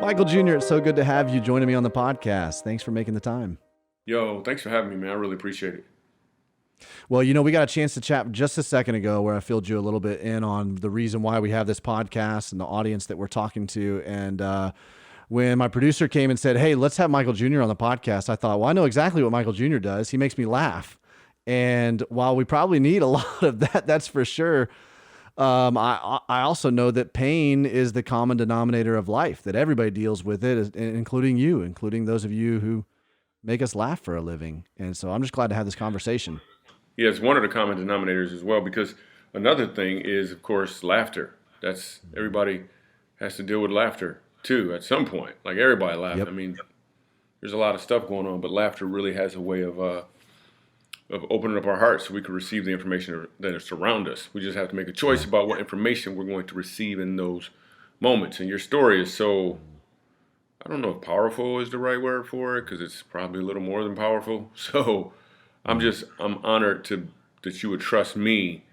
Michael Jr., it's so good to have you joining me on the podcast. Thanks for making the time. Yo, thanks for having me, man. I really appreciate it. Well, we got a chance to chat just a second ago where I filled you a little bit in on the reason why we have this podcast and the audience that we're talking to. And when my producer came and said, hey, let's have Michael Jr. on the podcast, I thought, well, I know exactly what Michael Jr. does. He makes me laugh. And while we probably need a lot of that, that's for sure. I also know that pain is the common denominator of life, that everybody deals with it, including you, including those of you who make us laugh for a living. And so I'm just glad to have this conversation. Yeah, it's one of the common denominators as well, because another thing is, of course, laughter. That's everybody has to deal with laughter too at some point. Like everybody laughs. Yep. I mean, there's a lot of stuff going on, but laughter really has a way of opening up our hearts so we can receive the information that is surround us. We just have to make a choice about what information we're going to receive in those moments. And your story is so, I don't know if powerful is the right word for it, because it's probably a little more than powerful. So I'm honored that you would trust me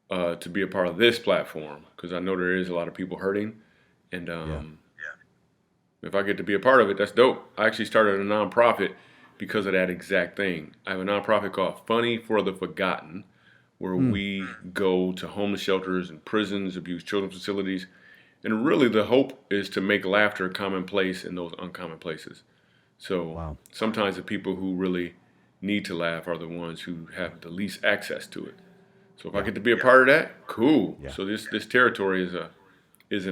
to be a part of this platform, because I know there is a lot of people hurting. And if I get to be a part of it, that's dope. I actually started a nonprofit because of that exact thing. I have a nonprofit called Funny for the Forgotten, where we go to homeless shelters and prisons, abused children facilities. And really the hope is to make laughter commonplace in those uncommon places. So sometimes the people who really need to laugh are the ones who have the least access to it. So if I get to be a part of that, cool. Yeah. So this territory I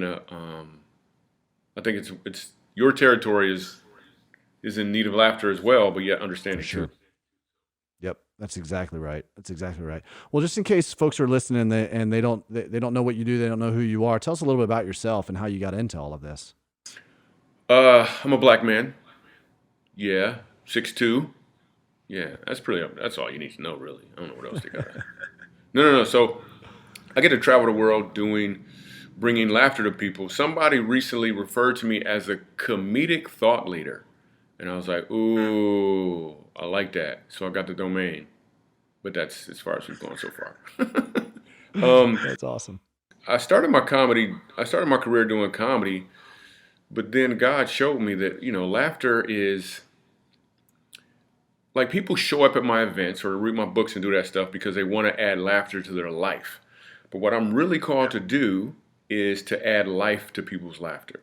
think it's your territory is in need of laughter as well, but yet understanding. For sure. Yep, that's exactly right. Well, just in case folks are listening and they don't know what you do, they don't know who you are, tell us a little bit about yourself and how you got into all of this. I'm a black man. Yeah, 6'2". Yeah, that's all you need to know, really. I don't know what else they got. No. So I get to travel the world bringing laughter to people. Somebody recently referred to me as a comedic thought leader. And I was like, ooh, I like that. So I got the domain. But that's as far as we've gone so far. That's awesome. I started my career doing comedy, but then God showed me that, laughter is, like, people show up at my events or read my books and do that stuff because they want to add laughter to their life. But what I'm really called to do is to add life to people's laughter.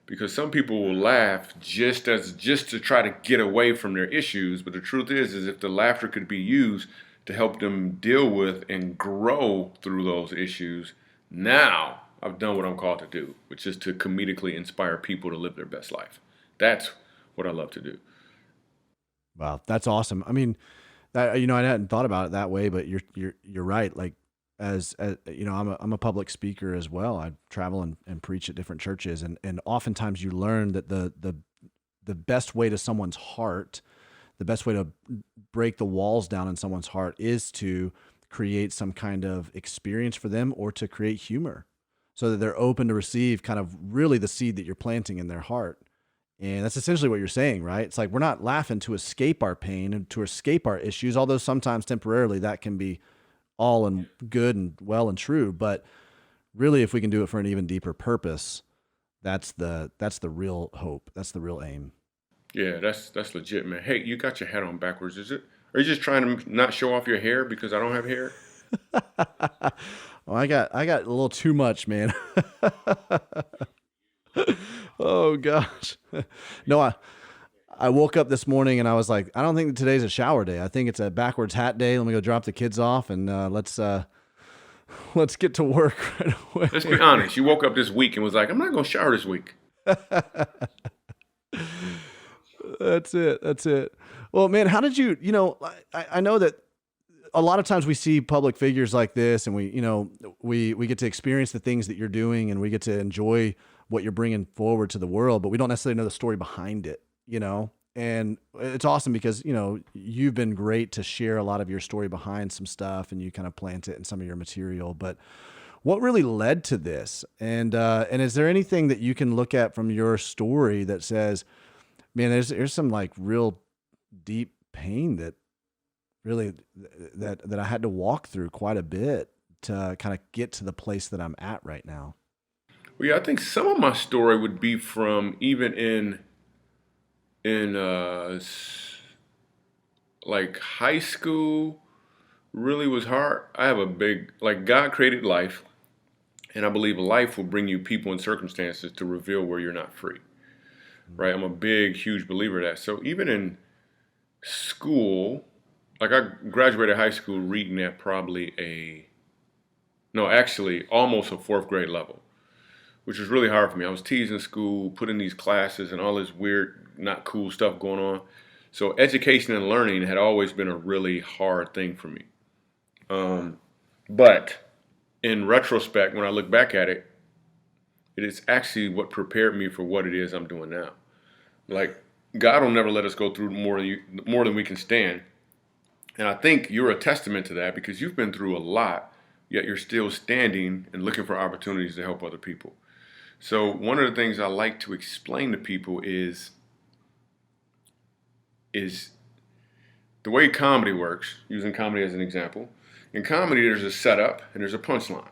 Because some people will laugh just to try to get away from their issues. But the truth is if the laughter could be used to help them deal with and grow through those issues, now I've done what I'm called to do, which is to comedically inspire people to live their best life. That's what I love to do. Wow, that's awesome. I mean, that, I hadn't thought about it that way, but you're right. Like, as I'm a public speaker as well. I travel and preach at different churches, and oftentimes you learn that the best way to someone's heart, the best way to break the walls down in someone's heart is to create some kind of experience for them, or to create humor so that they're open to receive kind of really the seed that you're planting in their heart. And that's essentially what you're saying, right? It's like, we're not laughing to escape our pain and to escape our issues, although sometimes temporarily that can be all and good and well and true, but really, if we can do it for an even deeper purpose, that's the real hope. That's the real aim. Yeah, that's legit, man. Hey, you got your hat on backwards, is it? Are you just trying to not show off your hair because I don't have hair? Well, I got a little too much, man. Oh gosh. No, I woke up this morning and I was like, I don't think today's a shower day. I think it's a backwards hat day. Let me go drop the kids off and let's get to work right away. Let's be honest. You woke up this week and was like, I'm not going to shower this week. That's it. Well, man, how did you, I know that a lot of times we see public figures like this and we get to experience the things that you're doing and we get to enjoy what you're bringing forward to the world, but we don't necessarily know the story behind it. And it's awesome because, you've been great to share a lot of your story behind some stuff and you kind of plant it in some of your material, but what really led to this? And is there anything that you can look at from your story that says, man, there's some like real deep pain that really, that I had to walk through quite a bit to kind of get to the place that I'm at right now? Well, yeah, I think some of my story would be from even in like high school. Really was hard. I have a big like God created life, and I believe life will bring you people and circumstances to reveal where you're not free. Right? I'm a big, huge believer of that. So even in school, like I graduated high school reading at probably a no, actually almost a fourth grade level, which was really hard for me. I was teased in school, put in these classes, and all this weird, not cool stuff going on. So education and learning had always been a really hard thing for me. But in retrospect, when I look back at it, it is actually what prepared me for what it is I'm doing now. Like God will never let us go through more than we can stand. And I think you're a testament to that because you've been through a lot, yet you're still standing and looking for opportunities to help other people. So one of the things I like to explain to people is the way comedy works, using comedy as an example. In comedy, there's a setup and there's a punchline.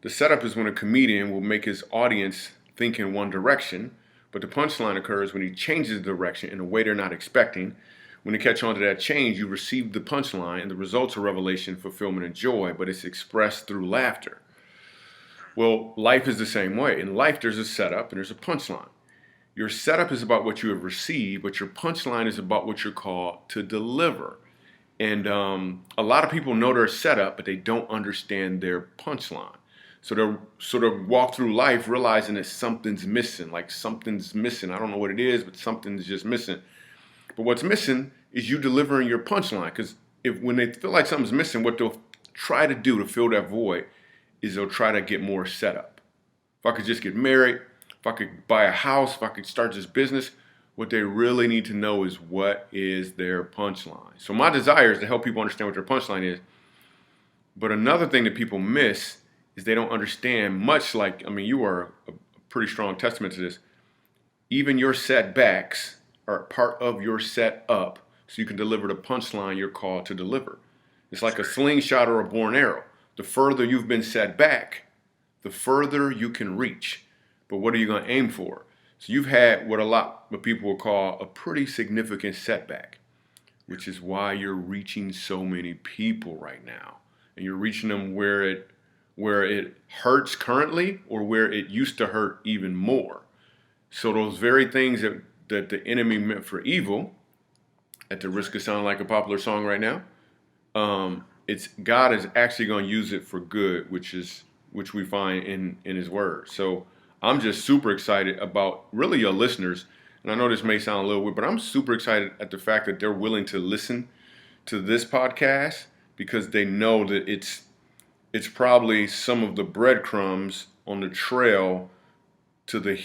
The setup is when a comedian will make his audience think in one direction, but the punchline occurs when he changes the direction in a way they're not expecting. When you catch on to that change, you receive the punchline, and the results are revelation, fulfillment, and joy, but it's expressed through laughter. Well, life is the same way. In life, there's a setup and there's a punchline. Your setup is about what you have received, but your punchline is about what you're called to deliver. And a lot of people know their setup, but they don't understand their punchline. So they'll sort of walk through life realizing that something's missing, like something's missing. I don't know what it is, but something's just missing. But what's missing is you delivering your punchline. Because when they feel like something's missing, what they'll try to do to fill that void is they'll try to get more setup. If I could just get married, if I could buy a house, if I could start this business, what they really need to know is what is their punchline. So my desire is to help people understand what their punchline is. But another thing that people miss is they don't understand, much like, I mean, you are a pretty strong testament to this. Even your setbacks are part of your setup so you can deliver the punchline you're called to deliver. It's like a slingshot or a bow and arrow. The further you've been set back, the further you can reach. But what are you going to aim for? So you've had what a lot of people will call a pretty significant setback, which is why you're reaching so many people right now. And you're reaching them where it hurts currently or where it used to hurt even more. So those very things that the enemy meant for evil, at the risk of sounding like a popular song right now, it's God is actually going to use it for good, which we find in His Word. So I'm just super excited about really your listeners. And I know this may sound a little weird, but I'm super excited at the fact that they're willing to listen to this podcast because they know that it's probably some of the breadcrumbs on the trail to the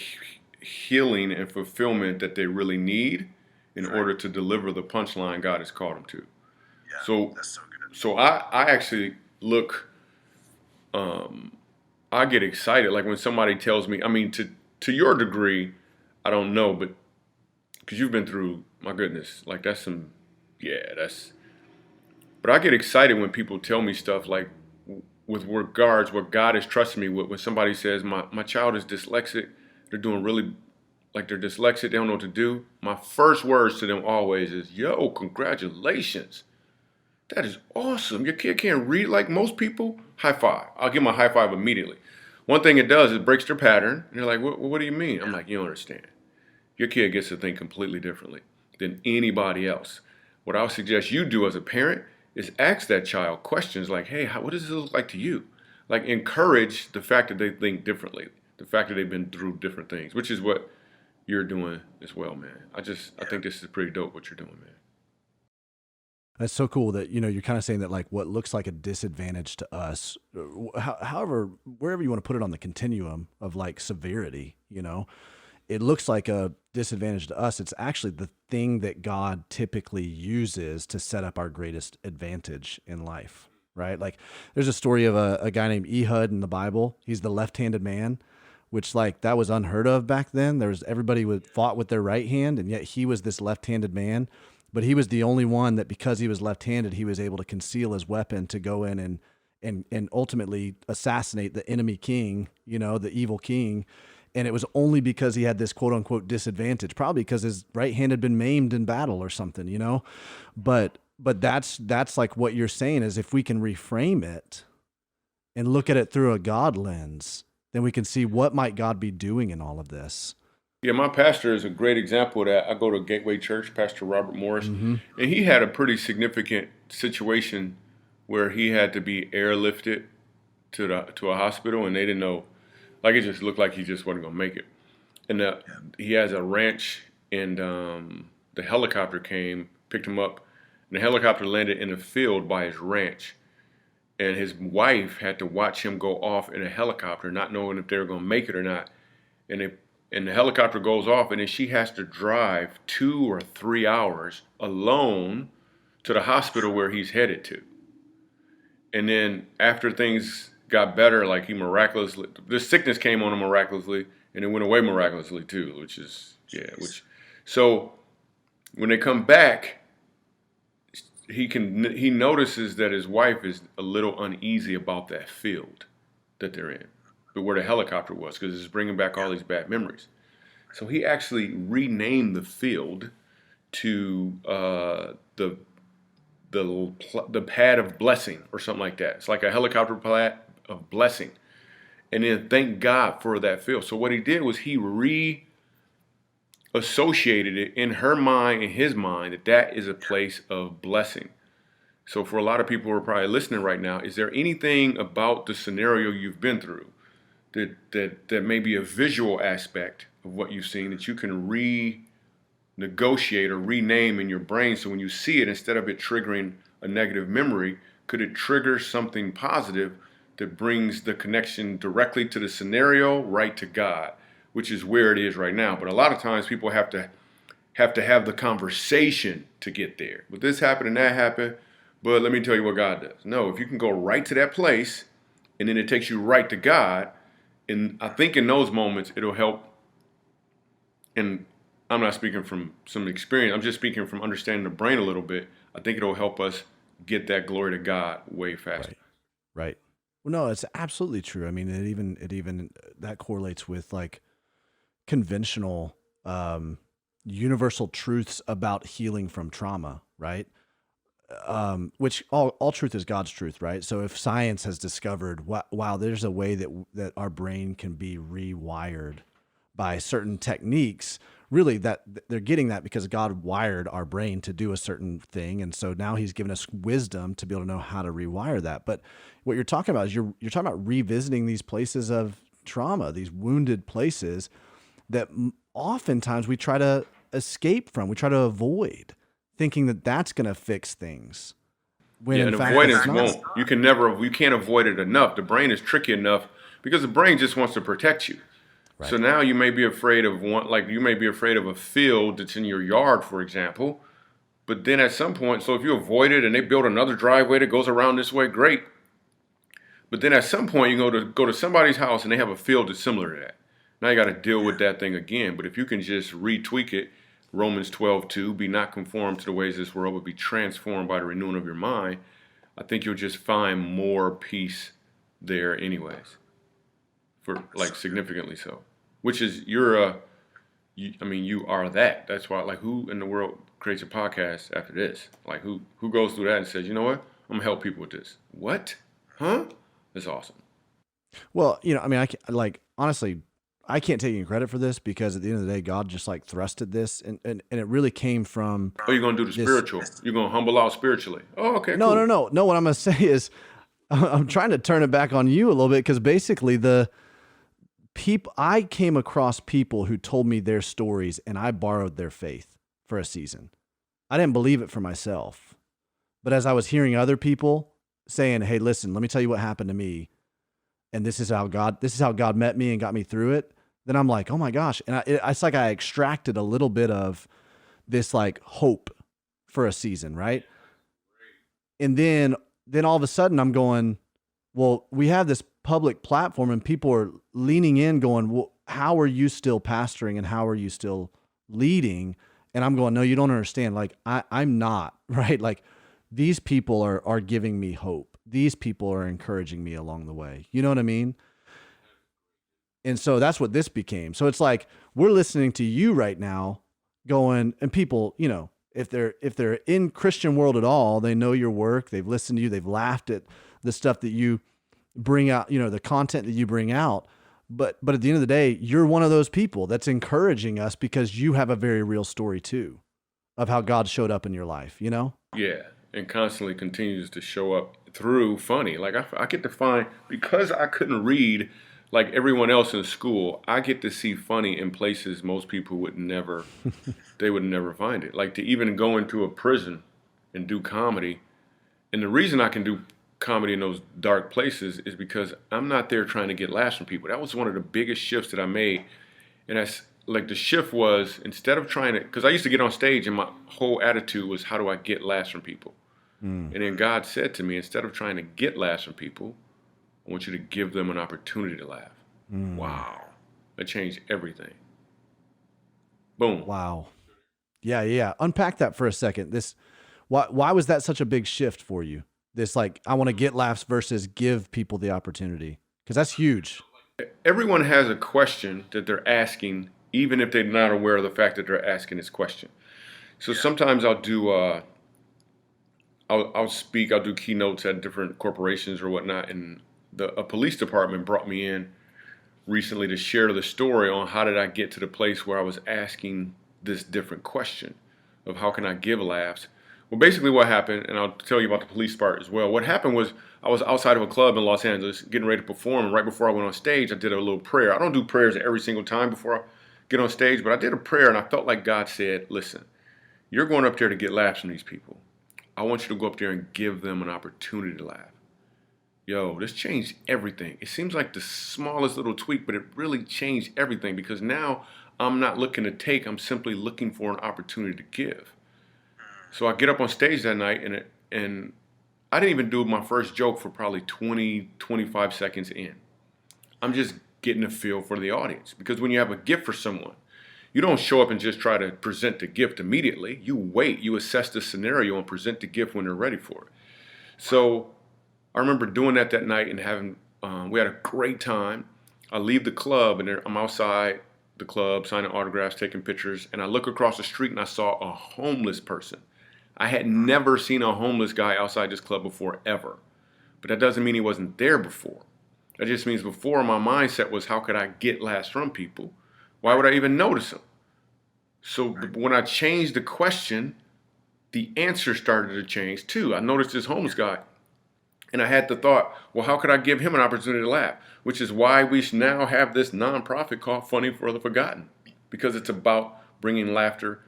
healing and fulfillment that they really need in order to deliver the punchline God has called them to. Yeah, So that's so good. so I actually look, I get excited. Like when somebody tells me, I mean, to your degree, I don't know, but because you've been through, my goodness, like but I get excited when people tell me stuff like with regards what God has trusted me with. When somebody says, my child is dyslexic, they're doing really, like they're dyslexic, they don't know what to do. My first words to them always is, yo, congratulations. That is awesome. Your kid can't read like most people. High five. I'll give them a high five immediately. One thing it does is it breaks their pattern. And they're like, what do you mean? I'm like, you don't understand. Your kid gets to think completely differently than anybody else. What I would suggest you do as a parent is ask that child questions like, hey, what does this look like to you? Like encourage the fact that they think differently, the fact that they've been through different things, which is what you're doing as well, man. I think this is pretty dope what you're doing, man. That's so cool that, you're kind of saying that like what looks like a disadvantage to us, however, wherever you want to put it on the continuum of like severity, it looks like a disadvantage to us. It's actually the thing that God typically uses to set up our greatest advantage in life, right? Like there's a story of a guy named Ehud in the Bible. He's the left-handed man, which like that was unheard of back then. Everybody fought with their right hand, and yet he was this left-handed man. But he was the only one that, because he was left-handed, he was able to conceal his weapon to go in and ultimately assassinate the enemy king, the evil king. And it was only because he had this quote unquote disadvantage, probably because his right hand had been maimed in battle or something. But that's like what you're saying is if we can reframe it and look at it through a God lens, then we can see what might God be doing in all of this. Yeah, my pastor is a great example of that. I go to Gateway Church, Pastor Robert Morris, Mm-hmm. and he had a pretty significant situation where he had to be airlifted to a hospital, and they didn't know, like it just looked like he just wasn't gonna make it. And he has a ranch, and the helicopter came, picked him up, and the helicopter landed in a field by his ranch. And his wife had to watch him go off in a helicopter, not knowing if they were gonna make it or not. And the helicopter goes off, and then she has to drive 2 or 3 hours alone to the hospital where he's headed to. And then after things got better, like this sickness came on him miraculously, and it went away miraculously too, so when they come back, he notices that his wife is a little uneasy about that field that they're in, but where the helicopter was, because it's bringing back all these bad memories. So he actually renamed the field to the pad of blessing or something like that. It's like a helicopter pad of blessing, and then thank God for that field. So what he did was he reassociated it in her mind, in his mind, that is a place of blessing. So for a lot of people who are probably listening right now, is there anything about the scenario you've been through that may be a visual aspect of what you've seen that you can renegotiate or rename in your brain, so when you see it, instead of it triggering a negative memory, could it trigger something positive that brings the connection directly to the scenario, right to God, which is where it is right now. But a lot of times people have to have the conversation to get there. But this happened and that happened, but let me tell you what God does. No, if you can go right to that place, and then it takes you right to God, and I think in those moments it'll help. And I'm not speaking from some experience, I'm just speaking from understanding the brain a little bit. I think it'll help us get that glory to God way faster. Right. Well, no, it's absolutely true. I mean, it even that correlates with like conventional, universal truths about healing from trauma, right? Which all truth is God's truth, right? So if science has discovered, wow, there's a way that our brain can be rewired by certain techniques, really that they're getting that because God wired our brain to do a certain thing. And so now he's given us wisdom to be able to know how to rewire that. But what you're talking about is you're talking about revisiting these places of trauma, these wounded places that oftentimes we try to escape from, we try to avoid, thinking that that's going to fix things. When in fact, avoidance won't. You can't avoid it enough. The brain is tricky enough because the brain just wants to protect you. Right. So now you may be afraid of a field that's in your yard, for example. But then at some point, so if you avoid it and they build another driveway that goes around this way, great. But then at some point you go to somebody's house and they have a field that's similar to that. Now you got to deal with that thing again. But if you can just retweak it, Romans 12:2, be not conformed to the ways of this world, but be transformed by the renewing of your mind, I think you'll just find more peace there anyways. For like significantly so. Which is you are that. That's why, like, who in the world creates a podcast after this? Like, who goes through that and says, you know what, I'm gonna help people with this? What? Huh? That's awesome. Well, honestly, I can't take any credit for this because at the end of the day, God just like thrusted this, and it really came from. Oh, you're gonna do the spiritual. You're gonna humble out spiritually. Oh, okay. No, cool. No. What I'm gonna say is, I'm trying to turn it back on you a little bit because basically I came across people who told me their stories and I borrowed their faith for a season. I didn't believe it for myself. But as I was hearing other people saying, hey, listen, let me tell you what happened to me. And this is how God met me and got me through it. Then I'm like, oh my gosh. And it's like I extracted a little bit of this like hope for a season, right? And then all of a sudden I'm going, well, we have this public platform and people are leaning in going, well, how are you still pastoring and how are you still leading? And I'm going, no, you don't understand. Like I'm not, right? Like these people are giving me hope. these people are encouraging me along the way. You know what I mean? And so that's what this became. So it's like we're listening to you right now going, and people, you know, if they're in Christian world at all, they know your work, they've listened to you, they've laughed at the stuff that you bring out, you know, the content that you bring out. But at the end of the day, you're one of those people that's encouraging us because you have a very real story too of how God showed up in your life, you know? Yeah, and constantly continues to show up through funny. Like I get to find, because I couldn't read like everyone else in school, I get to see funny in places most people would never, they would never find it. Like to even go into a prison and do comedy. And the reason I can do comedy in those dark places is because I'm not there trying to get laughs from people. That was one of the biggest shifts that I made. And that's like the shift was, instead of trying to, because I used to get on stage and my whole attitude was, how do I get laughs from people? And then God said to me, instead of trying to get laughs from people, I want you to give them an opportunity to laugh. Wow. That changed everything. Boom. Wow. Yeah, yeah. Unpack that for a second. Why was that such a big shift for you? This like, I want to get laughs versus give people the opportunity. Because that's huge. Everyone has a question that they're asking, even if they're not aware of the fact that they're asking this question. So sometimes I'll do, I'll speak, I'll do keynotes at different corporations or whatnot. And a police department brought me in recently to share the story on how did I get to the place where I was asking this different question of how can I give laughs. Well, basically what happened, and I'll tell you about the police part as well. What happened was I was outside of a club in Los Angeles getting ready to perform, and right before I went on stage, I did a little prayer. I don't do prayers every single time before I get on stage, but I did a prayer, and I felt like God said, listen, you're going up there to get laughs from these people. I want you to go up there and give them an opportunity to laugh. Yo, this changed everything. It seems like the smallest little tweak, but it really changed everything because now I'm not looking to take, I'm simply looking for an opportunity to give. So I get up on stage that night and I didn't even do my first joke for probably 20, 25 seconds in. I'm just getting a feel for the audience because when you have a gift for someone, you don't show up and just try to present the gift immediately. You wait, you assess the scenario and present the gift when they're ready for it. So I remember doing that night and having, we had a great time. I leave the club and I'm outside the club signing autographs, taking pictures, and I look across the street and I saw a homeless person. I had never seen a homeless guy outside this club before, ever. But that doesn't mean he wasn't there before. That just means before my mindset was, how could I get laughs from people? Why would I even notice him? So when I changed the question, the answer started to change too. I noticed this homeless guy. And I had the thought, well, how could I give him an opportunity to laugh? Which is why we now have this nonprofit called Funny for the Forgotten. Because it's about bringing laughter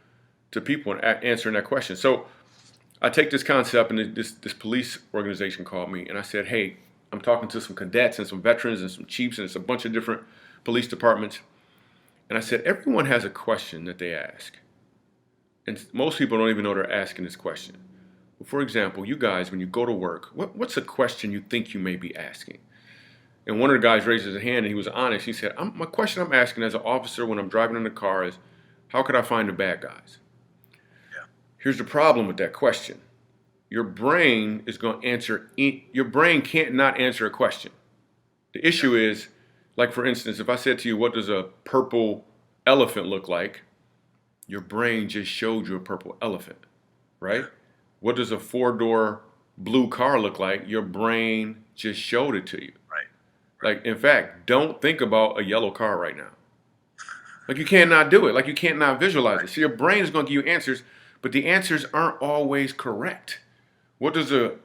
to people and answering that question. So I take this concept, and this police organization called me, and I said, hey, I'm talking to some cadets and some veterans and some chiefs, and it's a bunch of different police departments. And I said, everyone has a question that they ask. And most people don't even know they're asking this question. Well, for example, you guys, when you go to work, what's a question you think you may be asking? And one of the guys raised his hand, and he was honest. He said, my question I'm asking as an officer when I'm driving in the car is, how could I find the bad guys? Here's the problem with that question. Your brain is going to answer, your brain can't not answer a question. The issue is, like for instance, if I said to you, what does a purple elephant look like? Your brain just showed you a purple elephant, right? What does a four-door blue car look like? Your brain just showed it to you. Right. Like, in fact, don't think about a yellow car right now. Like, you can't not do it. Like, you can't not visualize it. So your brain is going to give you answers, but the answers aren't always correct. What does a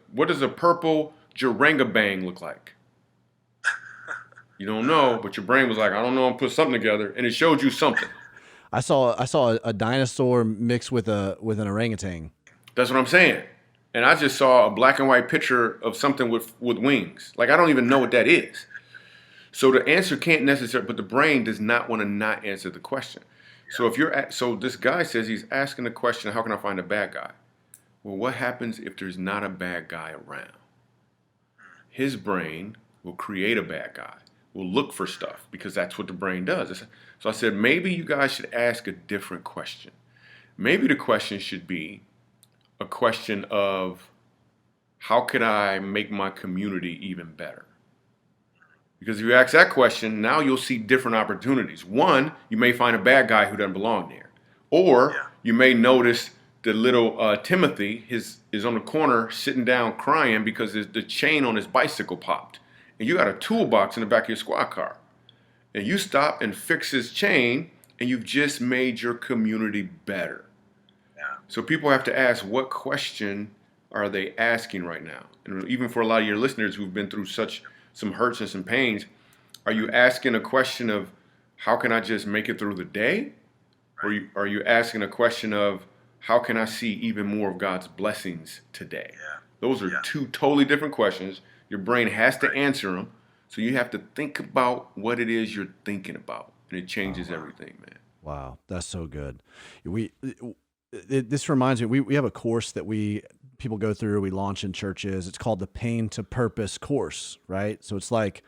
purple Jerangabang look like? You don't know, but your brain was like, I don't know, and put something together, and it showed you something. I saw a dinosaur mixed with an orangutan. That's what I'm saying. And I just saw a black and white picture of something with wings. Like, I don't even know what that is. So the answer can't necessarily, but the brain does not want to not answer the question. So so this guy says he's asking the question, how can I find a bad guy? Well, what happens if there's not a bad guy around? His brain will create a bad guy, will look for stuff, because that's what the brain does. So I said, maybe you guys should ask a different question. Maybe the question should be a question of, how could I make my community even better? Because if you ask that question, now you'll see different opportunities. One, you may find a bad guy who doesn't belong there. Or you may notice the little Timothy is on the corner sitting down crying because the chain on his bicycle popped. And you got a toolbox in the back of your squad car. And you stop and fix his chain, and you've just made your community better. Yeah. So people have to ask, what question are they asking right now? And even for a lot of your listeners who've been through some hurts and some pains, are you asking a question of, how can I just make it through the day? Right. Or are you asking a question of, how can I see even more of God's blessings today? Yeah. Those are two totally different questions. Your brain has to answer them. So you have to think about what it is you're thinking about. And it changes everything, man. Wow, that's so good. This reminds me, we have a course that people go through, we launch in churches. It's called the Pain to Purpose course, right? So it's like,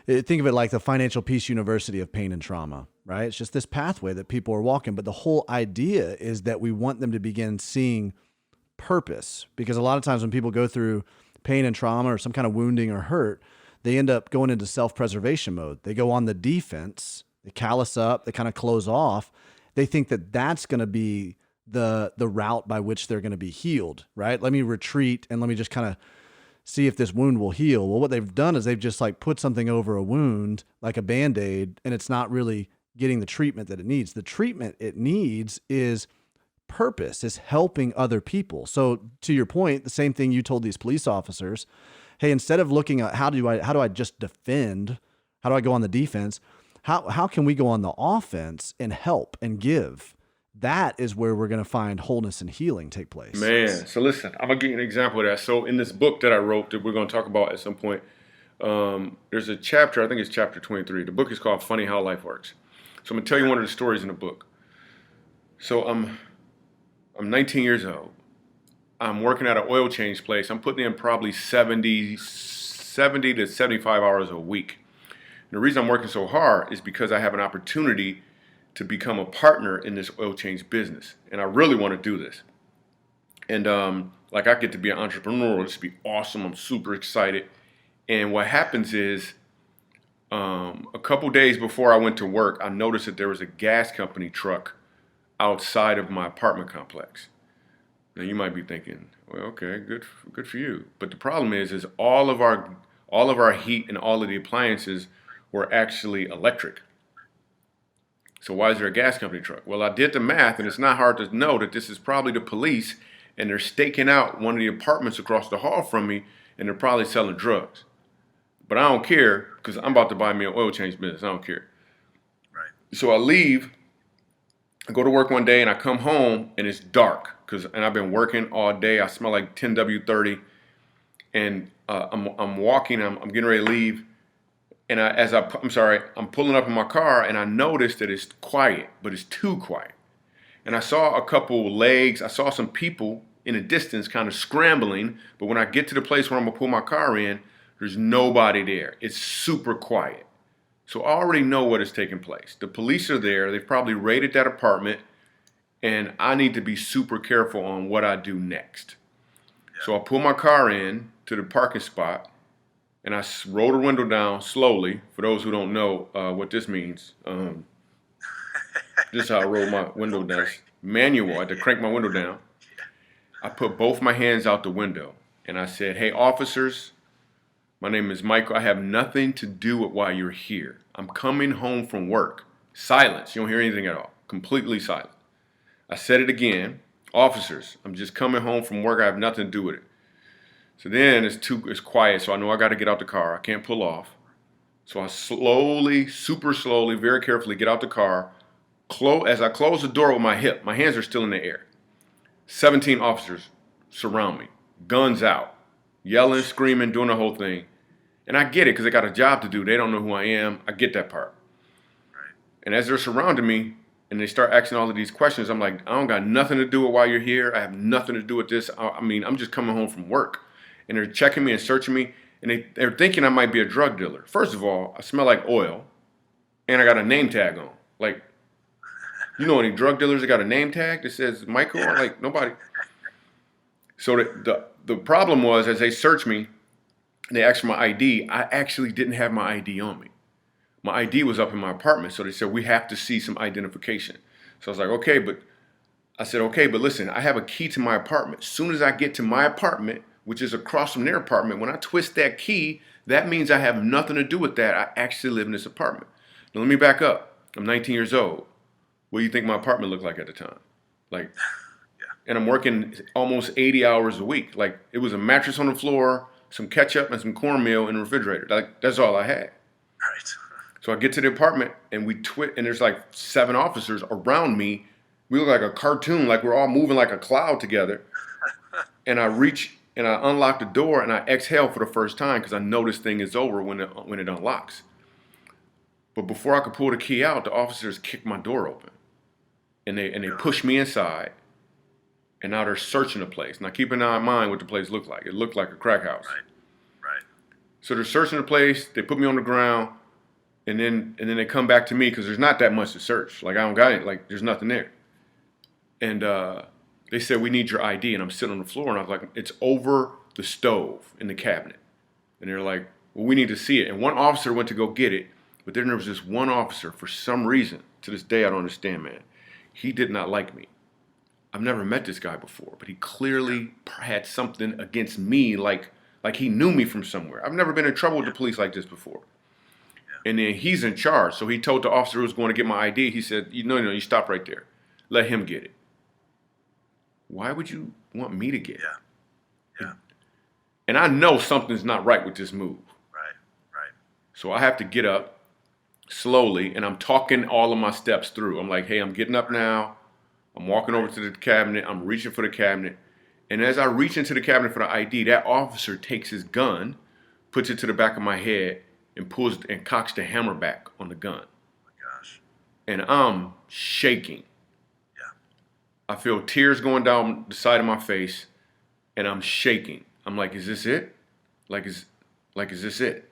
think of it like the Financial Peace University of pain and trauma, right? It's just this pathway that people are walking. But the whole idea is that we want them to begin seeing purpose, because a lot of times when people go through pain and trauma or some kind of wounding or hurt, they end up going into self-preservation mode. They go on the defense, they callous up, they kind of close off. They think that that's going to be the route by which they're going to be healed, right? Let me retreat and let me just kind of see if this wound will heal. Well, what they've done is they've just like put something over a wound like a Band-Aid, and it's not really getting the treatment that it needs. The treatment it needs is purpose, is helping other people. So to your point, the same thing you told these police officers, hey, instead of looking at how do I just defend, how do I go on the defense, how can we go on the offense and help and give? That is where we're going to find wholeness and healing take place. Man, so listen, I'm going to give you an example of that. So in this book that I wrote that we're going to talk about at some point, there's a chapter, I think it's chapter 23. The book is called Funny How Life Works. So I'm going to tell you one of the stories in the book. So I'm 19 years old. I'm working at an oil change place. I'm putting in probably 70 to 75 hours a week. And the reason I'm working so hard is because I have an opportunity to become a partner in this oil change business. And I really want to do this. And I get to be an entrepreneur. This would be awesome. I'm super excited. And what happens is a couple days before I went to work, I noticed that there was a gas company truck outside of my apartment complex. Now you might be thinking, well, okay, good for you. But the problem is all of our heat and all of the appliances were actually electric. So why is there a gas company truck? Well, I did the math, and it's not hard to know that this is probably the police, and they're staking out one of the apartments across the hall from me, and they're probably selling drugs. But I don't care, because I'm about to buy me an oil change business. I don't care. Right. So I leave, I go to work one day, and I come home, and it's dark, and I've been working all day. I smell like 10W30, and I'm walking. I'm getting ready to leave. And I'm pulling up in my car, and I noticed that it's quiet, but it's too quiet. And I saw a couple legs. I saw some people in the distance kind of scrambling. But when I get to the place where I'm going to pull my car in, there's nobody there. It's super quiet. So I already know what is taking place. The police are there. They've probably raided that apartment. And I need to be super careful on what I do next. Yeah. So I pull my car in to the parking spot. And I roll the window down slowly. For those who don't know what this means, this is how I roll my window down. Manual. I had to crank my window down. I put both my hands out the window. And I said, hey, officers, my name is Michael. I have nothing to do with why you're here. I'm coming home from work. Silence. You don't hear anything at all. Completely silent. I said it again. Officers, I'm just coming home from work. I have nothing to do with it. So then it's quiet, so I know I got to get out the car. I can't pull off. So I slowly, super slowly, very carefully get out the car. As I close the door with my hip, my hands are still in the air. 17 officers surround me, guns out, yelling, screaming, doing the whole thing. And I get it because they got a job to do. They don't know who I am. I get that part. Right. And as they're surrounding me and they start asking all of these questions, I'm like, I don't got nothing to do with why you're here. I have nothing to do with this. I'm just coming home from work. And they're checking me and searching me, and they're thinking I might be a drug dealer. First of all, I smell like oil, and I got a name tag on. Like, you know any drug dealers that got a name tag that says Michael? Yeah. Like, nobody. So the problem was, as they searched me and they asked for my ID, I actually didn't have my ID on me. My ID was up in my apartment, so they said, we have to see some identification. So I was like, okay, but listen, I have a key to my apartment. As soon as I get to my apartment, which is across from their apartment, when I twist that key, that means I have nothing to do with that. I actually live in this apartment. Now let me back up. I'm 19 years old. What do you think my apartment looked like at the time? Like, and I'm working almost 80 hours a week. Like, it was a mattress on the floor, some ketchup, and some cornmeal in the refrigerator. Like, that's all I had. Right. So I get to the apartment, and and there's like 7 officers around me. We look like a cartoon, like we're all moving like a cloud together. And I reach and I unlock the door, and I exhale for the first time because I know this thing is over when it unlocks. But before I could pull the key out, the officers kicked my door open, and they pushed me inside. And now they're searching the place. Now keep an eye in mind what the place looked like. It looked like a crack house. Right. So they're searching the place. They put me on the ground, and then they come back to me because there's not that much to search. Like, I don't got it. Like, there's nothing there. And they said, we need your ID. And I'm sitting on the floor, and I was like, it's over the stove in the cabinet. And they're like, well, we need to see it. And one officer went to go get it, but then there was this one officer, for some reason, to this day I don't understand, man. He did not like me. I've never met this guy before, but he clearly had something against me, like he knew me from somewhere. I've never been in trouble with the police like this before. And then he's in charge, so he told the officer who was going to get my ID, he said, no, you stop right there. Let him get it. Why would you want me to get it? Yeah. And I know something's not right with this move. Right. So I have to get up slowly, and I'm talking all of my steps through. I'm like, hey, I'm getting up now. I'm walking over to the cabinet. I'm reaching for the cabinet. And as I reach into the cabinet for the ID, that officer takes his gun, puts it to the back of my head, and pulls and cocks the hammer back on the gun. Oh my gosh. And I'm shaking. Yeah. I feel tears going down the side of my face, and I'm shaking. I'm like, is this it? Is this it?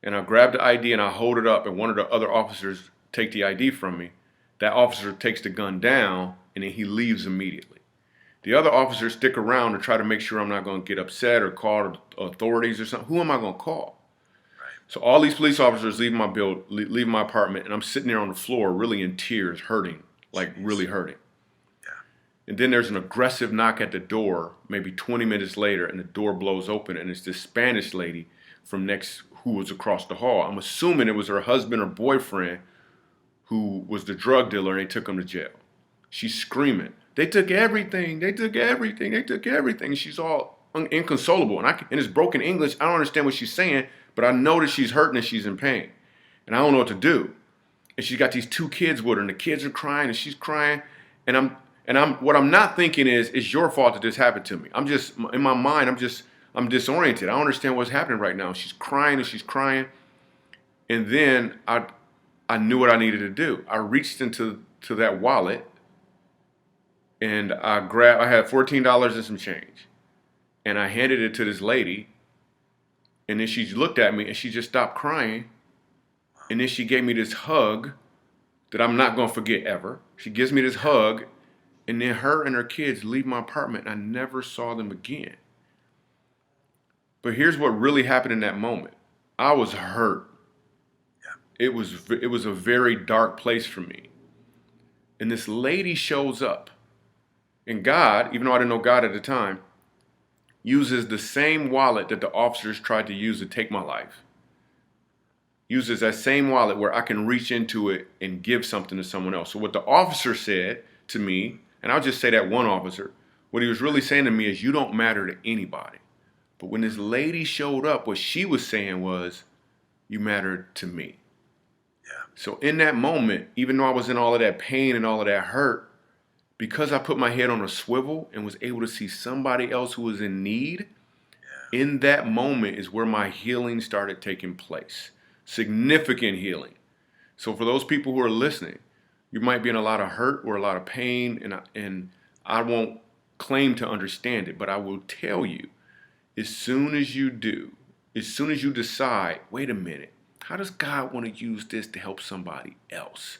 And I grab the ID and I hold it up, and one of the other officers take the ID from me. That officer takes the gun down, and then he leaves immediately. The other officers stick around to try to make sure I'm not going to get upset or call authorities or something. Who am I going to call? Right. So all these police officers leave my apartment, and I'm sitting there on the floor really in tears, hurting, like really hurting. Yeah. And then there's an aggressive knock at the door, maybe 20 minutes later, and the door blows open, and it's this Spanish lady from who was across the hall. I'm assuming it was her husband or boyfriend who was the drug dealer, and they took him to jail. She's screaming, they took everything, they took everything, they took everything. She's all inconsolable, and in it's broken English, I don't understand what she's saying, but I know that she's hurting and she's in pain, and I don't know what to do. And she's got these 2 kids with her, and the kids are crying, and she's crying, and what I'm not thinking is, it's your fault that this happened to me. I'm just, in my mind, I'm disoriented. I don't understand what's happening right now. She's crying, and then I knew what I needed to do. I reached into that wallet, and I had $14 and some change, and I handed it to this lady, and then she looked at me, and she just stopped crying, and then she gave me this hug that I'm not going to forget ever. She gives me this hug, and then her and her kids leave my apartment, and I never saw them again. But here's what really happened in that moment. I was hurt. It was a very dark place for me. And this lady shows up. And God, even though I didn't know God at the time, uses the same wallet that the officers tried to use to take my life. Uses that same wallet where I can reach into it and give something to someone else. So what the officer said to me, and I'll just say that one officer, what he was really saying to me is, you don't matter to anybody. But when this lady showed up, what she was saying was, you matter to me. So in that moment, even though I was in all of that pain and all of that hurt, because I put my head on a swivel and was able to see somebody else who was in need, in that moment is where my healing started taking place. Significant healing. So for those people who are listening, you might be in a lot of hurt or a lot of pain, and I won't claim to understand it, but I will tell you, as soon as you decide, wait a minute, how does God want to use this to help somebody else?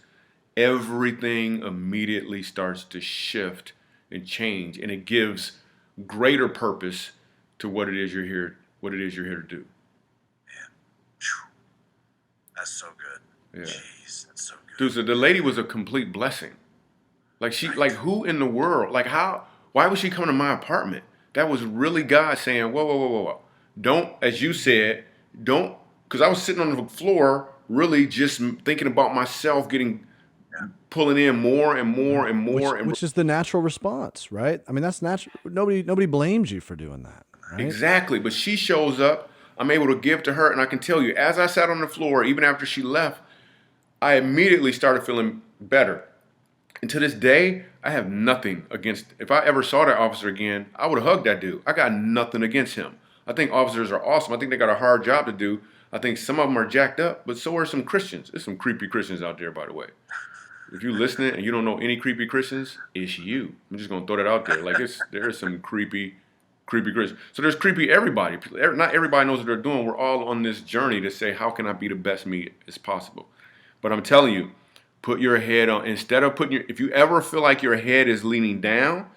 Everything immediately starts to shift and change, and it gives greater purpose to what it is you're here to do. Man. Phew. That's so good. Yeah. Jeez, that's so good. Dude, so the lady was a complete blessing. Like like who in the world? Like why was she coming to my apartment? That was really God saying, whoa, whoa, whoa, whoa, whoa. Don't, as you said, don't, because I was sitting on the floor really just thinking about myself pulling in more and more and more. Which is the natural response, right? I mean, that's natural. Nobody blames you for doing that, right? Exactly. But she shows up. I'm able to give to her. And I can tell you, as I sat on the floor, even after she left, I immediately started feeling better. And to this day, I have nothing against, if I ever saw that officer again, I would have hugged that dude. I got nothing against him. I think officers are awesome. I think they got a hard job to do. I think some of them are jacked up, but so are some Christians. There's some creepy Christians out there, by the way. If you're listening and you don't know any creepy Christians, it's you. I'm just going to throw that out there. Like, there is some creepy Christians. So there's creepy everybody. Not everybody knows what they're doing. We're all on this journey to say, how can I be the best me as possible? But I'm telling you, put your head on, instead of if you ever feel like your head is leaning down,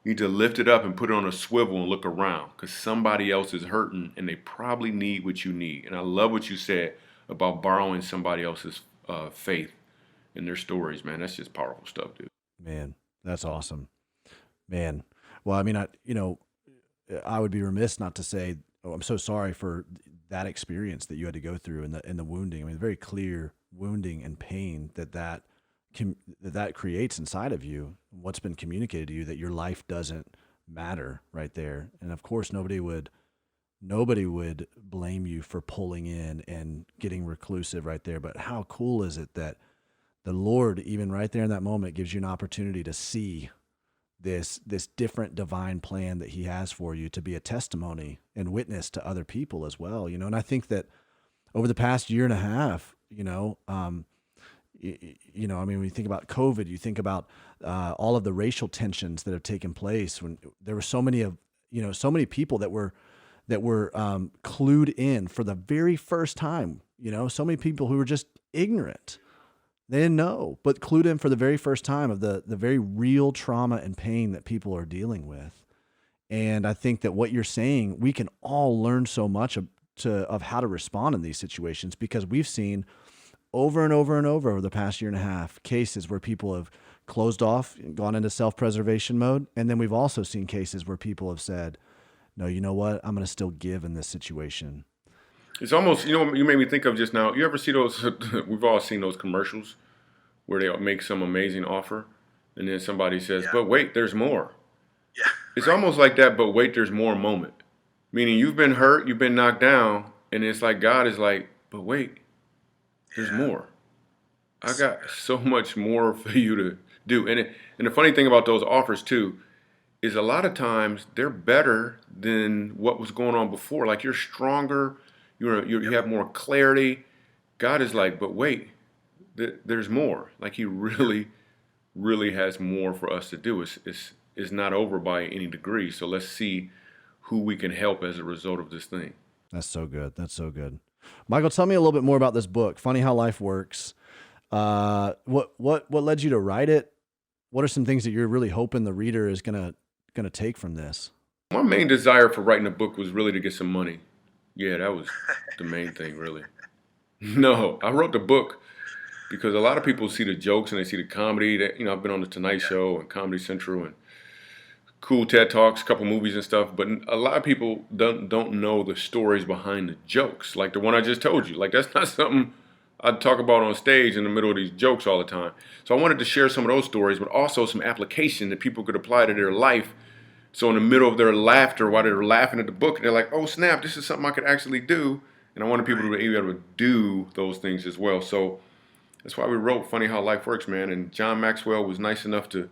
you need to lift it up and put it on a swivel and look around, because somebody else is hurting and they probably need what you need. And I love what you said about borrowing somebody else's faith in their stories, man. That's just powerful stuff, dude. Man, that's awesome. Man. Well, I mean, I would be remiss not to say, oh, I'm so sorry for that experience that you had to go through and the wounding. I mean, very clear wounding and pain that creates inside of you, what's been communicated to you, that your life doesn't matter right there. And of course, nobody would blame you for pulling in and getting reclusive right there. But how cool is it that the Lord, even right there in that moment, gives you an opportunity to see this different divine plan that he has for you, to be a testimony and witness to other people as well, And I think that over the past year and a half, I mean, when you think about COVID, you think about all of the racial tensions that have taken place, when there were so many people that were clued in for the very first time, so many people who were just ignorant. They didn't know, but clued in for the very first time of the very real trauma and pain that people are dealing with. And I think that what you're saying, we can all learn so much of how to respond in these situations, because we've seen over and over and over the past year and a half cases where people have closed off and gone into self-preservation mode. And then we've also seen cases where people have said, no, you know what? I'm going to still give in this situation. It's almost, you made me think of just now. You ever see those? We've all seen those commercials where they make some amazing offer, and then somebody says, "But wait, there's more." Yeah. It's almost like that. But wait, there's more moment. Meaning you've been hurt, you've been knocked down, and it's like God is like, "But wait, there's more. I got so much more for you to do." And the funny thing about those offers too is a lot of times they're better than what was going on before. Like, you're stronger. You have more clarity. God is like, but wait, there's more. Like, he really, really has more for us to do. It's not over by any degree. So let's see who we can help as a result of this thing. That's so good. That's so good. Michael, tell me a little bit more about this book, Funny How Life Works. What led you to write it? What are some things that you're really hoping the reader is gonna take from this? My main desire for writing a book was really to get some money. Yeah, that was the main thing, really. No, I wrote the book because a lot of people see the jokes and they see the comedy. That, I've been on the Tonight Show and Comedy Central and cool TED Talks, a couple movies and stuff, but a lot of people don't know the stories behind the jokes, like the one I just told you. Like, that's not something I'd talk about on stage in the middle of these jokes all the time. So I wanted to share some of those stories, but also some application that people could apply to their life. So in the middle of their laughter, while they're laughing at the book, they're like, oh, snap, this is something I could actually do. And I wanted people to be able to do those things as well. So that's why we wrote Funny How Life Works, man. And John Maxwell was nice enough to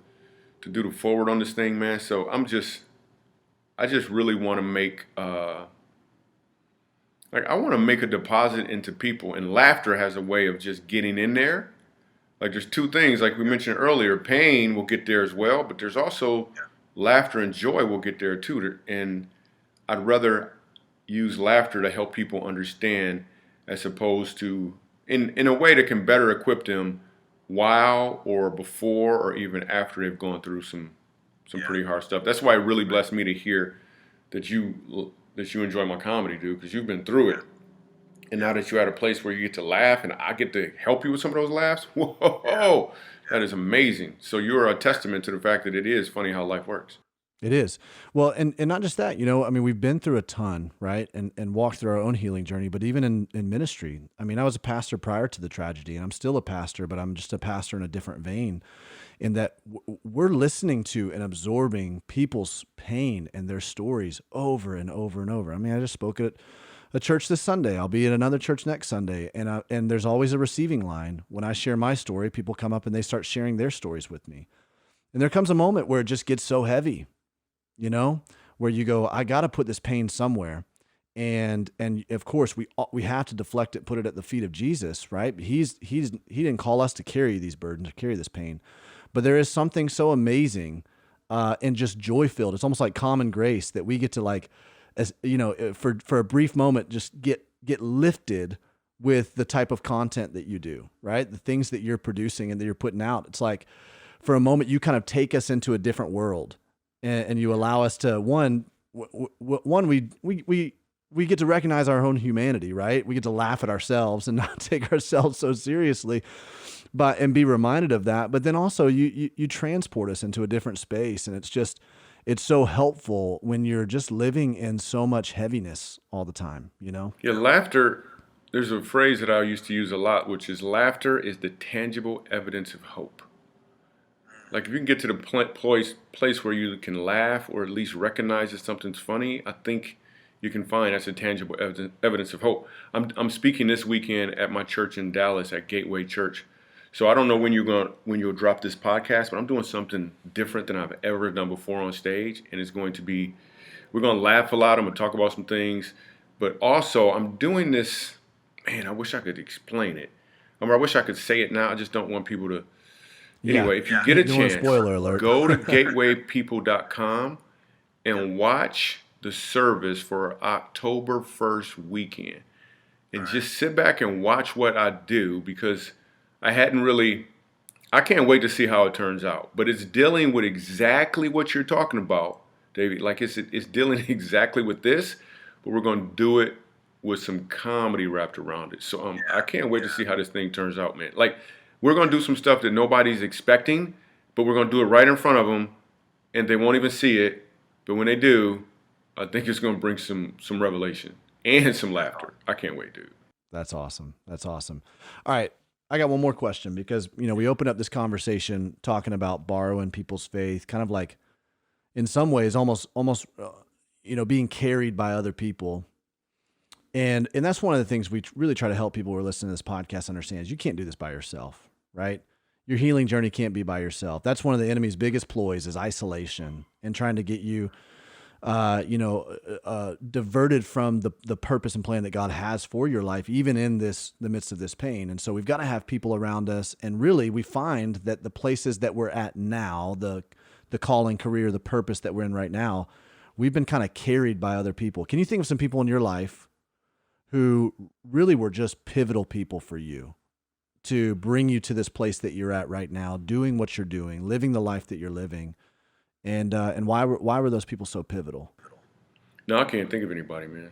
do the forward on this thing, man. So I just really want to make, I want to make a deposit into people. And laughter has a way of just getting in there. Like, there's two things, like we mentioned earlier, pain will get there as well, but there's also laughter and joy will get there too. And I'd rather use laughter to help people understand, as opposed to in a way that can better equip them while or before or even after they've gone through some some Yeah. pretty hard stuff. That's why it really blessed me to hear that you enjoy my comedy, dude, because you've been through it. And now that you're at a place where you get to laugh and I get to help you with some of those laughs, whoa, that is amazing. So you're a testament to the fact that it is funny how life works. It is. Well, and not just that, I mean, we've been through a ton, right? And walked through our own healing journey, but even in ministry. I mean, I was a pastor prior to the tragedy, and I'm still a pastor, but I'm just a pastor in a different vein in that we're listening to and absorbing people's pain and their stories over and over and over. I mean, I just spoke at a church this Sunday. I'll be at another church next Sunday. And there's always a receiving line. When I share my story, people come up and they start sharing their stories with me. And there comes a moment where it just gets so heavy, where you go, I got to put this pain somewhere. And of course we have to deflect it, put it at the feet of Jesus, right? He didn't call us to carry these burdens, to carry this pain, but there is something so amazing, and just joy filled. It's almost like common grace that we get to for a brief moment, just get lifted with the type of content that you do, right? The things that you're producing and that you're putting out. It's like for a moment, you kind of take us into a different world. And you allow us to we get to recognize our own humanity, right? We get to laugh at ourselves and not take ourselves so seriously, and be reminded of that. But then also you transport us into a different space, and it's so helpful when you're just living in so much heaviness all the time, Yeah, laughter, there's a phrase that I used to use a lot, which is laughter is the tangible evidence of hope. Like if you can get to the place where you can laugh or at least recognize that something's funny, I think you can find that's a tangible evidence of hope. I'm speaking this weekend at my church in Dallas at Gateway Church. So I don't know when you'll drop this podcast, but I'm doing something different than I've ever done before on stage, and it's going to be, we're going to laugh a lot. I'm going to talk about some things, but also I'm doing this. Man, I wish I could explain it. I wish I could say it now. I just don't want people to. Anyway, if you get a chance, spoiler alert. Go to gatewaypeople.com and watch the service for October 1st weekend. And just sit back and watch what I do, because I can't wait to see how it turns out. But it's dealing with exactly what you're talking about, Davey. Like it's dealing exactly with this, but we're going to do it with some comedy wrapped around it. So I can't wait to see how this thing turns out, man. Like, we're going to do some stuff that nobody's expecting, but we're going to do it right in front of them, and they won't even see it. But when they do, I think it's going to bring some revelation and some laughter. I can't wait, dude. That's awesome. All right. I got one more question, because, we opened up this conversation talking about borrowing people's faith, kind of like in some ways, almost, being carried by other people. And that's one of the things we really try to help people who are listening to this podcast understand is you can't do this by yourself, right? Your healing journey can't be by yourself. That's one of the enemy's biggest ploys is isolation and trying to get you, diverted from the purpose and plan that God has for your life, even in the midst of this pain. And so we've got to have people around us. And really we find that the places that we're at now, the calling, career, the purpose that we're in right now, we've been kind of carried by other people. Can you think of some people in your life who really were just pivotal people for you to bring you to this place that you're at right now, doing what you're doing, living the life that you're living? And why were those people so pivotal? No, I can't think of anybody, man.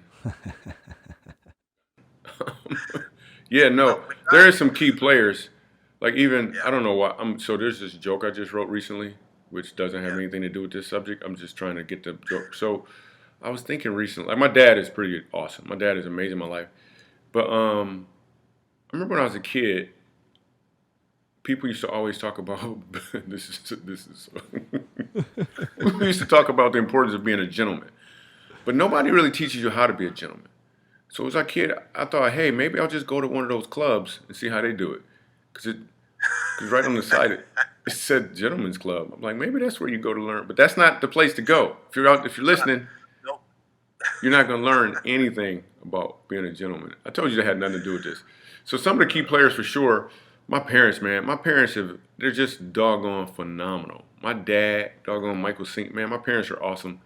Yeah, no, there are some key players. Like even, I don't know why. So there's this joke I just wrote recently, which doesn't have anything to do with this subject. I'm just trying to get the joke. So I was thinking recently, like my dad is pretty awesome. My dad is amazing in my life. But I remember when I was a kid, people used to always talk about, this is we used to talk about the importance of being a gentleman. But nobody really teaches you how to be a gentleman. So as a kid, I thought, hey, maybe I'll just go to one of those clubs and see how they do it. Because right on the side, it said Gentlemen's Club. I'm like, maybe that's where you go to learn. But that's not the place to go. If you're listening, you're not going to learn anything about being a gentleman. I told you that had nothing to do with this. So some of the key players for sure, my parents, man. My parents they're just doggone phenomenal. My dad, doggone Michael Sink, man. My parents are awesome.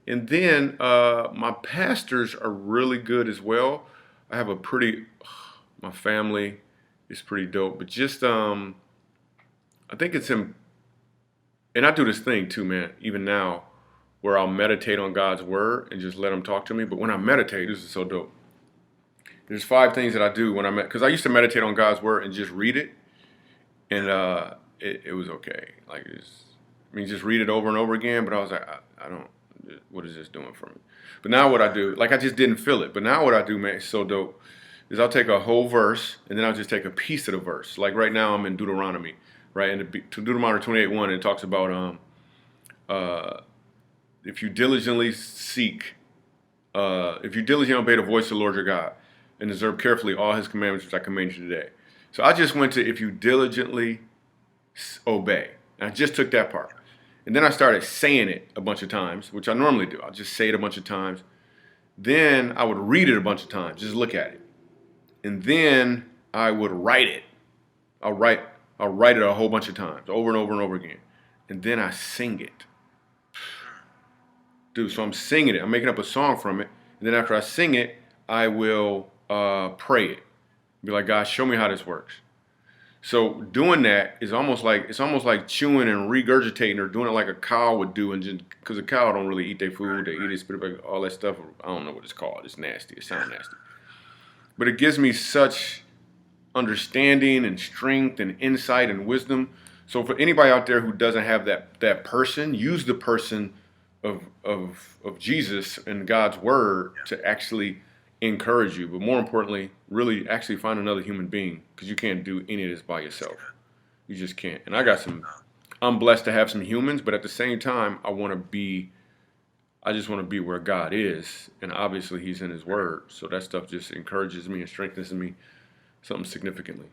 And then my pastors are really good as well. I have my family is pretty dope. But just, I think it's And I do this thing too, man, even now, where I'll meditate on God's word and just let him talk to me. But when I meditate, this is so dope. There's 5 things that I do when because I used to meditate on God's word and just read it. And it was okay. Like, just read it over and over again. But I was like, I don't, what is this doing for me? But now what I do, like, I just didn't feel it. But now what I do, man, it's so dope, is I'll take a whole verse and then I'll just take a piece of the verse. Like right now I'm in Deuteronomy, right? And Deuteronomy 28:1, it talks about if you diligently obey the voice of the Lord your God and observe carefully all his commandments which I command you today. So I just went to if you diligently obey. And I just took that part. And then I started saying it a bunch of times, which I normally do. I'll just say it a bunch of times. Then I would read it a bunch of times, just look at it. And then I would write it. I'll write it a whole bunch of times, over and over and over again. And then I sing it. Dude, so I'm singing it. I'm making up a song from it. And then after I sing it, I will pray it. Be like, God, show me how this works. So doing that is almost like chewing and regurgitating, or doing it like a cow would do, and just because a cow don't really eat their food, they eat it, spit it back, all that stuff. I don't know what it's called. It's nasty. It sounds nasty, but it gives me such understanding and strength and insight and wisdom. So for anybody out there who doesn't have that person, use the person of Jesus and God's word to actually encourage you, but more importantly, really actually find another human being, because you can't do any of this by yourself. You just can't. And I'm blessed to have some humans, but at the same time, I just want to be where God is, and obviously he's in his word. So that stuff just encourages me and strengthens me something significantly.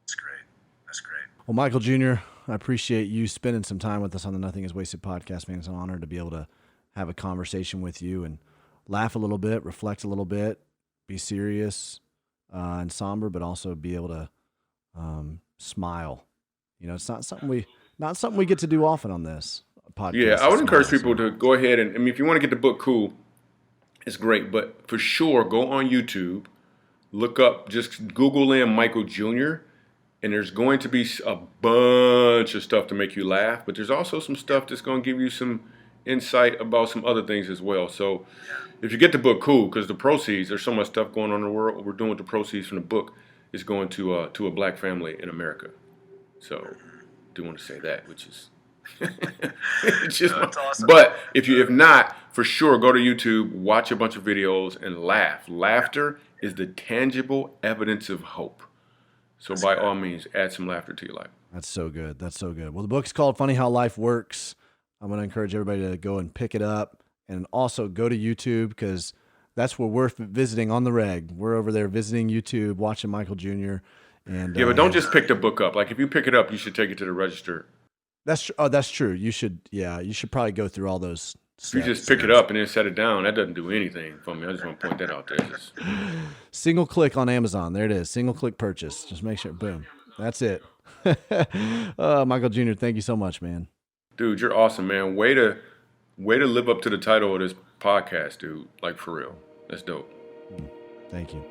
That's great. That's great. Well, Michael Jr., I appreciate you spending some time with us on the Nothing is Wasted podcast, man. It's an honor to be able to have a conversation with you and laugh a little bit, reflect a little bit, be serious and somber, but also be able to smile. You know, it's not something we get to do often on this podcast. Yeah, I would encourage people to go ahead and, I mean, if you want to get the book, cool, it's great. But for sure, go on YouTube, look up, just Google in Michael Jr., and there's going to be a bunch of stuff to make you laugh, but there's also some stuff that's going to give you some insight about some other things as well. So if you get the book, cool, because the proceeds, there's so much stuff going on in the world. What we're doing with the proceeds from the book is going to a black family in America. So I do want to say that, which is That's awesome. But if not, for sure, go to YouTube, watch a bunch of videos, and laugh. Laughter is the tangible evidence of hope. So by all means, add some laughter to your life. That's so good. That's so good. Well, the book's called Funny How Life Works. I'm going to encourage everybody to go and pick it up, and also go to YouTube, because that's where we're visiting on the reg. We're over there visiting YouTube, watching Michael Jr. And yeah, but don't just pick the book up. Like, if you pick it up, you should take it to the register. That's true. You should probably go through all those steps. If you just pick it up and then set it down, that doesn't do anything for me. I just want to point that out there. Single click on Amazon. There it is. Single click purchase. Just make sure. Boom. That's it. Michael Jr., thank you so much, man. Dude, you're awesome, man. Way to live up to the title of this podcast, dude. Like, for real. That's dope. Thank you.